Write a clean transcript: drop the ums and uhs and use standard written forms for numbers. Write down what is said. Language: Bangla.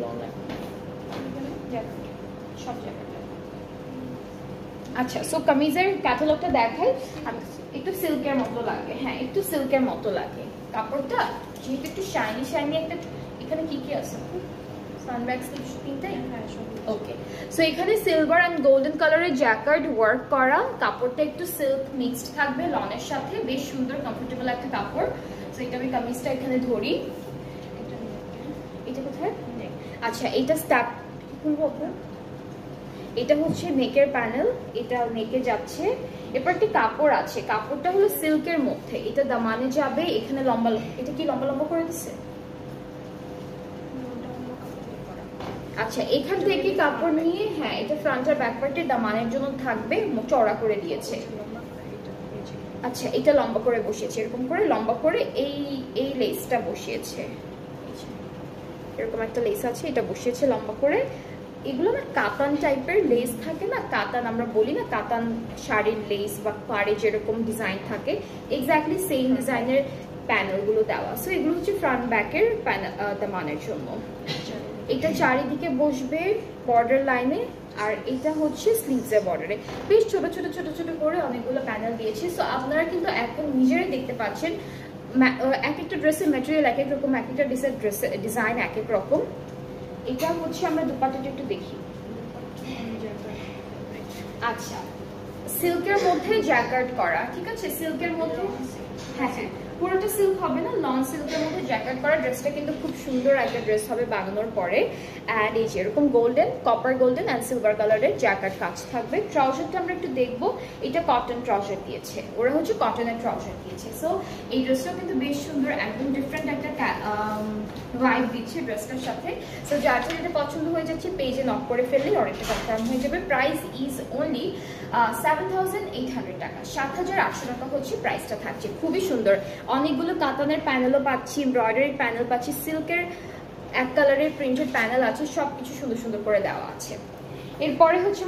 লং সব জায়গাটা। আচ্ছা, সো কামিজের ক্যাটালগটা দেখাই। একটু সিল্কের মতো লাগে, হ্যাঁ একটু সিল্কের মতো লাগে কাপড়টা, যেহেতু একটু শাইনি শাইনি একটা। এখানে কি কি আছে? সানব্যাগস তিনটাই। ওকে, সো এখানে সিলভার এন্ড গোল্ডেন কালারের জ্যাকার্ড ওয়ার্ক করা, কাপড়টা একটু সিল্ক মিক্সড থাকবে লনের সাথে, বেশ সুন্দর কমফোর্টেবল একটা কাপড়। সো এটা আমি কামিজটা এখানে ধরি। এটা কোথায়? আচ্ছা, এটা স্টার্ট এটা হচ্ছে নেকের প্যানেল, এটা নেকে যাচ্ছে। এরপর একটি কাপড় আছে, কাপড়টা হলো সিল্কের মধ্যে, এটা দামানে যাবে। এখানে লম্বা, এটা কি লম্বা লম্বা করে দিচ্ছে? আচ্ছা, এখান থেকে কাপড় নিয়ে, হ্যাঁ এটা ফ্রন্ট আর ব্যাক পার্টে দামানের জন্য থাকবে, চওড়া করে দিয়েছে। আচ্ছা, এটা লম্বা করে বসিয়েছে, এরকম করে লম্বা করে এই লেসটা বসিয়েছে, এরকম একটা লেস আছে, এটা বসিয়েছে লম্বা করে। এগুলো না কাতান টাইপের লেস থাকে না, কাতান আমরা বলি না, কাতান শাড়ির লেস বা পাড়ে যেরকম ডিজাইন থাকে, এক্স্যাক্টলি সেম ডিজাইনের প্যানেলগুলো দেওয়া। সো এগুলো হচ্ছে ফ্রন্ট ব্যাকের দামানের জন্য। এটা চারিদিকে বসবে বর্ডার লাইনে, আর এটা হচ্ছে স্লিভসের বর্ডারে, বেশ ছোট ছোট ছোট ছোট করে অনেকগুলো প্যানেল দিয়েছি। সো আপনারা কিন্তু এখন নিজেরাই দেখতে পাচ্ছেন এক একটা ড্রেসের ম্যাটেরিয়াল এক এক রকম, এক একটা ড্রেসের ডিজাইন এক এক রকম। এটা হচ্ছে আমরা দুপাট্টাটা একটু দেখি। আচ্ছা, সিল্কের মধ্যে জ্যাকার্ড করা, ঠিক আছে, সিল্কের মধ্যে, হ্যাঁ হ্যাঁ পুরোটা সিল্ক হবে না, লং সিল্কের মধ্যে জ্যাকেট করা। ড্রেসটা কিন্তু খুব সুন্দর একটা ড্রেস হবে বানানোর পরে। অ্যান্ড এই যে এরকম golden, copper golden and silver কালারের জ্যাকেট কাজ থাকবে। ট্রাউজারটা আমরা একটু দেখবো, এটা কটন ট্রাউজার দিয়েছে, ওরা হচ্ছে কটনের ট্রাউজার দিয়েছে। সো এই ড্রেসটাও কিন্তু বেশ সুন্দর, একদম ডিফারেন্ট একটা ভাইব দিচ্ছে ড্রেসটার সাথে। সো যার জন্য এটা পছন্দ হয়ে যাচ্ছে, পেজে নক করে ফেললেই অনেকটা কনফার্ম হয়ে যাবে। প্রাইস ইজ অনলি 7,800 টাকা, 7,800 টাকা হচ্ছে প্রাইসটা থাকছে। খুবই সুন্দর, অনেকগুলো কাতানের প্যানেলও পাচ্ছি, এমব্রয়ডারি প্যানেল পাচ্ছি, সিল্কের এক কালারের প্রিন্টেড প্যানেল আছে, সবকিছু সুন্দর সুন্দর করে দেওয়া আছে। এরপরে হচ্ছে